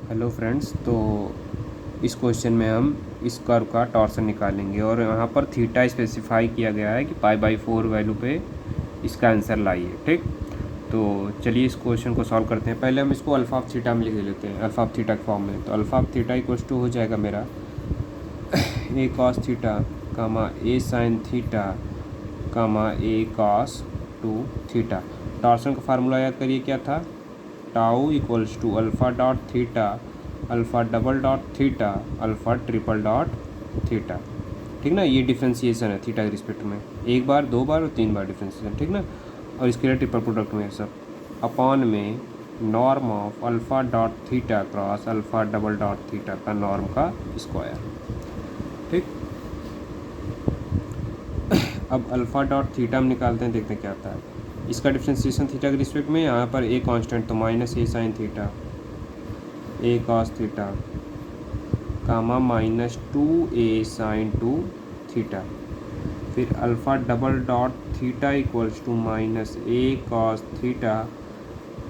Hello friends, तो इस question में हम इस कर्व का टॉर्सन निकालेंगे और यहाँ पर थीटा स्पेसिफाई किया गया है कि π/4 वैल्यू पे इसका आंसर लाइए। ठीक, तो चलिए इस क्वेश्चन को सॉल्व करते हैं। पहले हम इसको अल्फा ऑफ थीटा में लिख लेते हैं, अल्फा ऑफ थीटा के फॉर्म में। तो alpha of theta equals to हो जाएगा मेरा a cos theta comma a sin theta comma a cos 2 theta. Torsion का फार्मूला याद करिए, क्या था? Tau equals to alpha dot theta alpha double dot theta alpha triple dot theta. ठीक ना, ये डिफ्रेंसिएशन है थीटा के रिस्पेक्ट में, एक बार, दो बार और तीन बार डिफ्रेंसिएशन। ठीक ना, और इसके लिए ट्रिपल प्रोडक्ट में सब अपॉन में norm of alpha dot theta cross alpha double dot theta का नॉर्म का स्क्वायर। ठीक, अब अल्फ़ा डॉट थीटा हम निकालते हैं, देखते हैं क्या आता है। इसका डिफ्रेंसिएशन थीटा के रिस्पेक्ट में, यहाँ पर ए कांस्टेंट तो minus a sine theta a cos theta comma minus 2a sine 2 theta. फिर alpha double dot theta equals to minus a cos theta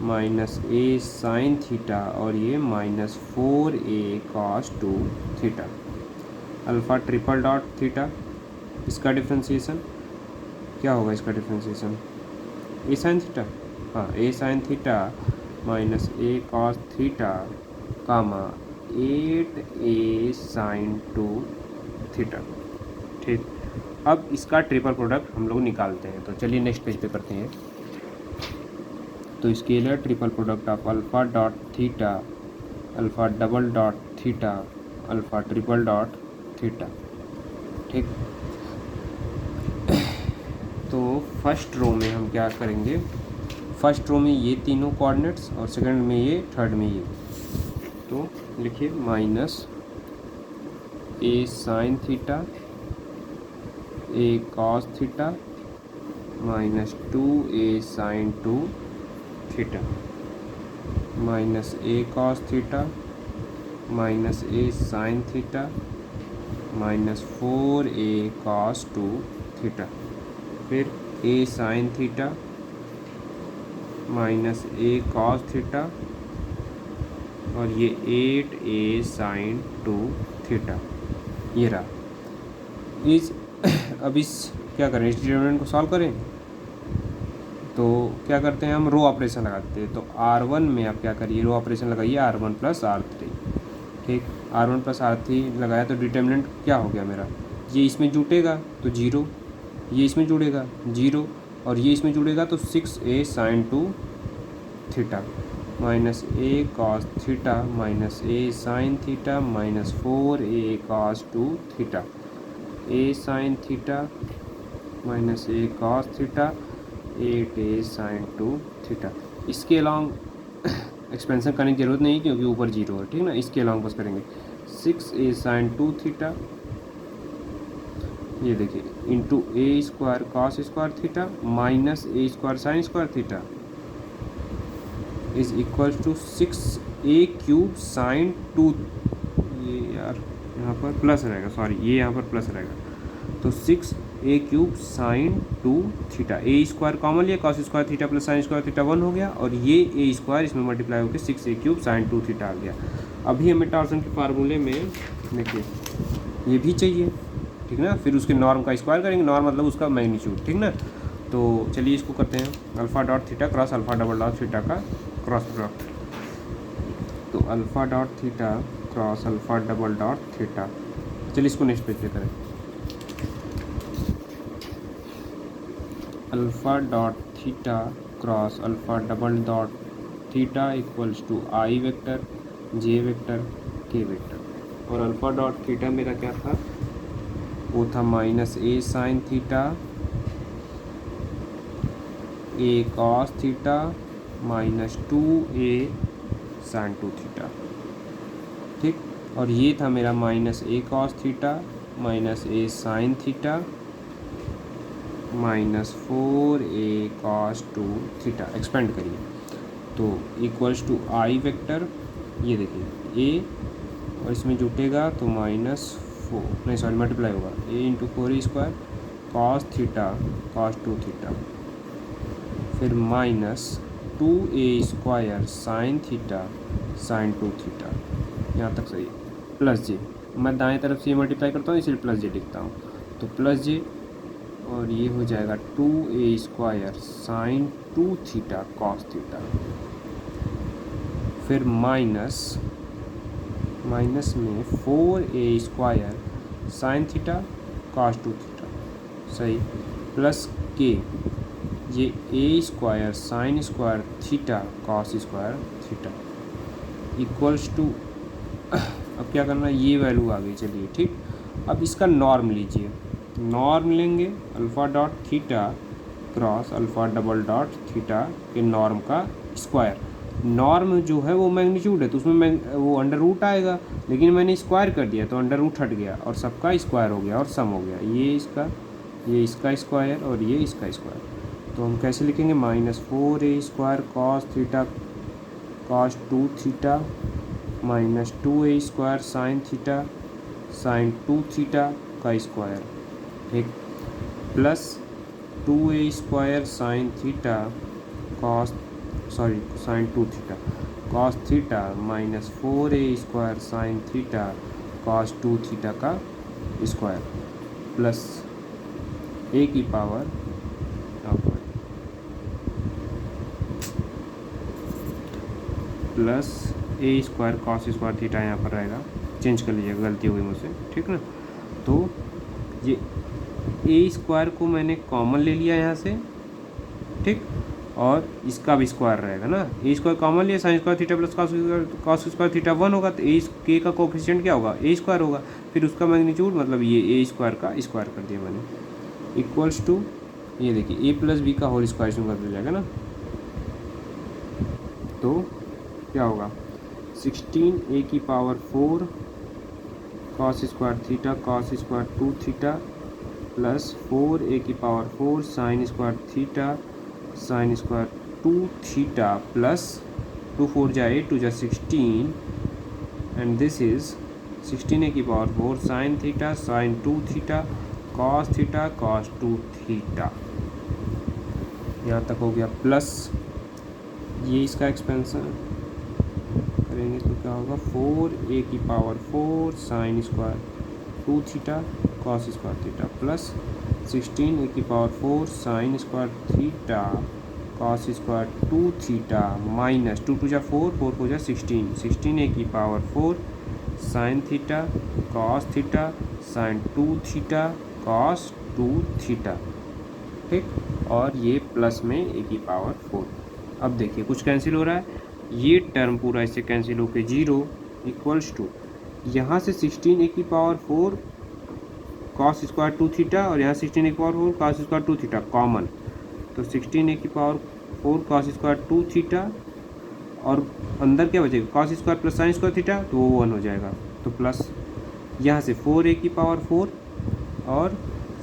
minus a sine theta और ये minus 4a cos 2 theta. Alpha triple dot theta, इसका differentiation क्या होगा? इसका differentiation a sine theta, हाँ, a sine theta minus a cos theta comma 8a sine 2 theta. ठीक, अब इसका ट्रिपल प्रोडक्ट हम लोग निकालते हैं। तो चलिए नेक्स्ट पेज पे करते हैं। तो scalar triple product of alpha dot theta alpha double dot theta alpha triple dot theta. ठीक, तो फर्स्ट रो में हम क्या करेंगे? फर्स्ट रो में ये तीनों कोऑर्डिनेट्स और सेकंड में ये, थर्ड में ये। तो लिखिए minus a sine theta a cos theta minus 2a sine 2 theta minus a cos theta minus a sine theta minus 4a cos 2 theta. फिर a sine theta minus a cos theta और ये 8a sine 2 theta. ये रहा। इस अब इस क्या करें, इस डिटरमिनेंट को सॉल्व करें। तो क्या करते हैं, हम रो ऑपरेशन लगाते हैं। तो R1 में आप क्या करिए, रो ऑपरेशन लगाइए, R1 प्लस R3। ठीक, R1 प्लस R3 लगाया तो डिटरमिनेंट क्या हो गया मेरा? ये इसमें जुटेगा तो 0, ये इसमें जुड़ेगा 0 और ये इसमें जुड़ेगा तो 6a sine 2 theta minus a cos theta minus a sine theta minus 4a cos 2 theta. A sine theta minus a cos theta 8a sine 2 theta. इसके अलॉन्ग एक्सपेंशन करने की जरूरत नहीं क्योंकि ऊपर 0 है। ठीक ना, इसके अलॉन्ग बस करेंगे 6a साइन 2 थीटा, ये देखिए, into a square cos square theta minus a square sine square theta is equal to 6a cube sine 2। ये यार यहाँ पर प्लस रहेगा, सॉरी, ये यहाँ पर प्लस रहेगा। तो 6a क्यूब साइन 2 थीटा, ए स्क्वायर कॉमन लिया, cos square theta plus sign square theta 1 हो गया और ये ए स्क्वायर इसमें मल्टीप्लाई होकर 6a क्यूब साइन 2 थीटा आ गया। अभी हमें टॉर्सन के फार्मूले में देखिए ये भी चाहिए। ठीक ना, फिर उसके नॉर्म का स्क्वायर करेंगे, नॉर्म मतलब उसका मैग्नीट्यूड। ठीक ना, तो चलिए इसको करते हैं, alpha dot theta cross alpha double dot theta का क्रॉस प्रोडक्ट। तो alpha dot theta cross alpha double dot theta. चलिए इसको नेक्स्ट पेज पे करें। Alpha dot theta cross alpha double dot theta equals to I vector J vector K vector. और alpha dot theta मेरा क्या था? वो था minus a sine theta a cos theta minus 2a sine 2 theta. ठीक, और ये था मेरा minus a cos theta minus a sine theta minus 4a cos 2 theta. Expand करिए तो इक्वल्स टू आई वेक्टर, ये देखिए ए और इसमें जुटेगा तो माइनस 4, नहीं सॉरी मल्टीप्लाई होगा, a into 4 square cos theta cos 2 theta, फिर minus 2a² sine theta sine 2 theta, यहाँ तक सही है। प्लस जे, मैं दाएं तरफ से ये मल्टीप्लाई करता हूँ इसलिए प्लस जे लिखता हूँ, तो प्लस जे और ये हो जाएगा 2a² sine 2 theta cos theta, फिर माइनस में 4a² sine theta cos 2 theta, सही, प्लस के ये a² sine square theta cos square theta equals to, अब क्या करना है, ये वैल्यू आ गई, चलिए ठीक। अब इसका नॉर्म लीजिए, नॉर्म लेंगे alpha dot theta cross alpha double dot theta के नॉर्म का स्क्वायर। नॉर्म जो है वो मैग्नीट्यूड है तो उसमें वो अंडर रूट आएगा, लेकिन मैंने स्क्वायर कर दिया तो अंडर रूट हट गया और सबका स्क्वायर हो गया और सम हो गया, ये इसका स्क्वायर और ये इसका स्क्वायर। तो हम कैसे लिखेंगे, -4a² cos theta cos 2 theta minus 2a² sine theta sine 2 theta का स्क्वायर, ठीक, plus 2a² sine theta sine 2 theta cos theta minus 4a² sine theta cos 2 theta का स्क्वायर प्लस a की power plus a² cos square theta यहाँ पर रहेगा, change कर लीजिएगा, गलती हो गई मुझसे, ठीक ना। तो ये a² को मैंने कॉमन ले लिया यहाँ से, ठीक, और इसका भी स्क्वायर रहेगा ना, a² कॉमन लिया, sign square theta plus cos square theta 1 होगा, तो के का कोफिशिएंट क्या होगा, a² होगा, फिर उसका मैग्नीट्यूड मतलब ये a² का स्क्वायर कर दिया मैंने, इक्वल्स टू ये देखिए a प्लस बी का होल स्क्वायर इसमें बदल जाएगा ना, तो क्या होगा 16a की power 4 cos square theta cos square 2 theta plus 4a की power 4 sign square theta sine square 2 theta plus 2 4 जा 8 2 जा 16 एंड दिस इज 16a की power 4 sign theta sine 2 theta cos 2 theta, यहाँ तक हो गया, प्लस ये इसका एक्सपेंशन करेंगे तो क्या होगा 4a की power 4 sine square 2 theta cos square theta plus 16a की power 4 sign square theta cos square 2 theta minus 2 2 जा 4 4 4 जा 16a की power 4 sign theta cos theta sine 2 theta cos 2 theta, ठीक, और ये प्लस में a की पावर 4। अब देखिए कुछ कैंसिल हो रहा है, ये टर्म पूरा इससे कैंसिल होकर 0 इक्वल्स टू यहाँ से 16a की पावर 4 कॉस स्क्वायर 2 थीटा और यहाँ 16a की power 4 cos square 2 theta common, तो 16a की पावर 4 कॉस स्क्वायर 2 थीटा और अंदर क्या बचेगा cos square plus sign square theta, तो वो 1 हो जाएगा, तो प्लस यहाँ से 4a की पावर 4 और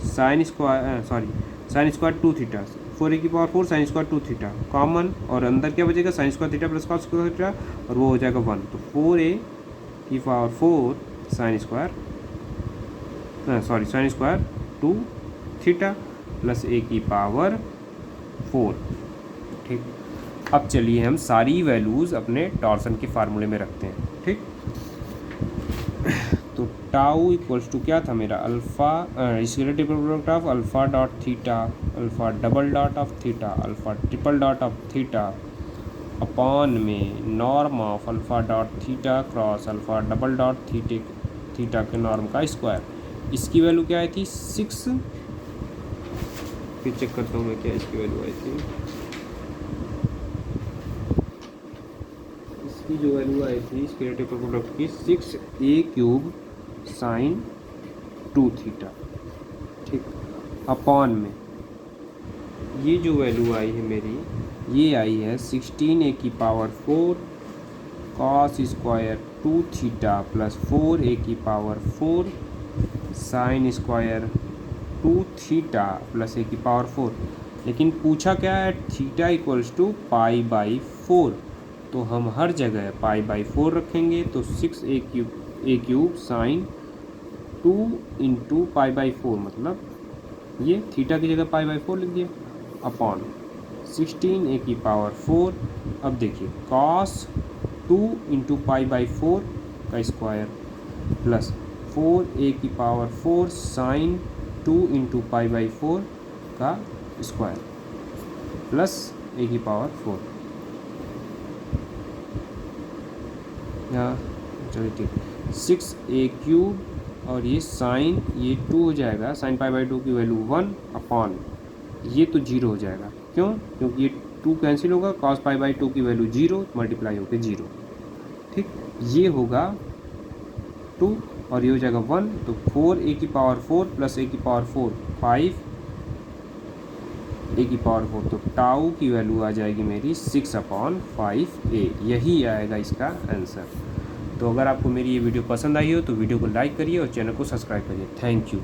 साइन स्क्वायर 2 थीटा 4a की power 4 sine square 2 theta common और अंदर क्या बचेगा sign square theta plus cos square theta और वो हो जाएगा 1, तो 4a की power 4 sine square 2 theta plus a की पावर 4, ठीक। अब चलिए हम सारी वैल्यूज़ अपने टॉर्सन के फार्मूले में रखते हैं, ठीक। तो टाउ इक्वल्स टू क्या था मेरा alpha scalar product of alpha dot theta alpha double dot of theta alpha triple dot of theta upon में norm of alpha dot theta cross alpha double dot theta के norm का square. इसकी value क्या आई थी 6, फिर check करता हूँ मैं क्या इसकी वैल्यू आई थी, इसकी जो वैल्यू आई थी स्केलर प्रोडक्ट की 6a³ साइन 2 थीटा, ठीक, अपॉन में ये जो वैल्यू आई है मेरी ये आई है 16a की power 4 cos square 2 theta plus 4a की power 4 sine square 2 theta plus a की पावर 4, लेकिन पूछा क्या है थीटा इक्वल्स टू π/4, तो हम हर जगह π/4 रखेंगे, तो 6a³ साइन 2 इंटू π/4 मतलब ये थीटा की जगह π/4 लिख दिया अपॉन 16 ए की पावर 4। अब देखिए cos 2 इंटू पाई बाई 4 का स्क्वायर प्लस 4 ए की power 4 sine 2 into pi by 4 का स्क्वायर प्लस ए की पावर 4। यहाँ चलिए ठीक 6a³ और ये साइन ये 2 हो जाएगा, साइन पाई बाई 2 की वैल्यू 1 अपॉन ये तो 0 हो जाएगा। क्यों? क्योंकि ये 2 कैंसिल होगा, कॉस पाई बाई 2 की वैल्यू 0 मल्टीप्लाई होकर 0। ठीक, ये होगा 2 और ये हो जाएगा 1, तो 4a की पावर 4 प्लस a की पावर 4 5 a की पावर 4, तो टाउ की वैल्यू आ जाएगी मेरी 6/5a। यही आएगा इसका आंसर। तो अगर आपको मेरी ये वीडियो पसंद आई हो तो वीडियो को लाइक करिए और चैनल को सब्सक्राइब करिए। Thank you.